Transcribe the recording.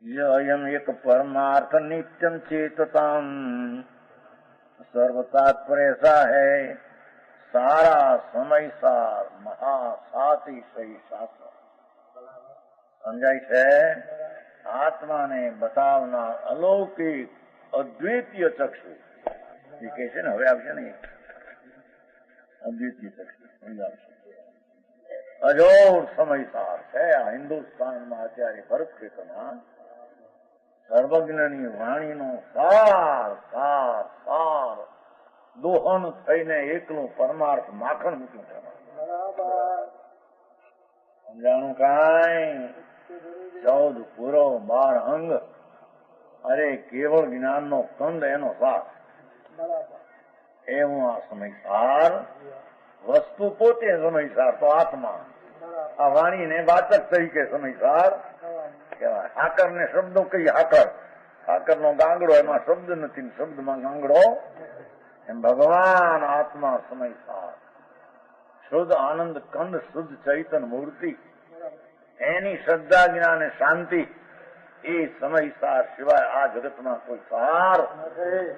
अयम एक परमार्थ नित्यम चेतताम सर्व तात्पर्य ऐसा है सारा समय सार महासाती सही शास्त्र સમજાય છે આત્માને બતાવનાર અલૌકિક અદ્વિતીય ચક્ષુ એ કે છે ને હવે આવશે ને અદ્વિતીય ચક્ષુ સમજાવશે અજોડ સમયસાર છે આ હિન્દુસ્તાનમાં અત્યારે ભરત ક્ષેત્રમાં સર્વજ્ઞની વાણીનો સાર સાર સાર દોહન થઈને એકલું પરમાર્થ માખણ મૂક્યું છે સમજાણું કાંઈ 14 પૂરવ 12 અંગ અરે કેવળ જ્ઞાનનો કંદ એનો સાર એવું આ સમયસાર વસ્તુ પોતે સમયસાર તો આત્મા આ વાણીને વાચક તરીકે સમયસાર કહેવાય હાકર ને શબ્દો કઈ હાકર નો ગાંગડો એમાં શબ્દ નથી શબ્દમાં ગાંગડો એમ ભગવાન આત્મા સમયસાર શુદ્ધ આનંદ કંદ શુદ્ધ ચૈતન મૂર્તિ એની શ્રદ્ધા જ્ઞાન શાંતિ એ સમયસાર સિવાય આ જગતમાં કોઈ સાર નથી.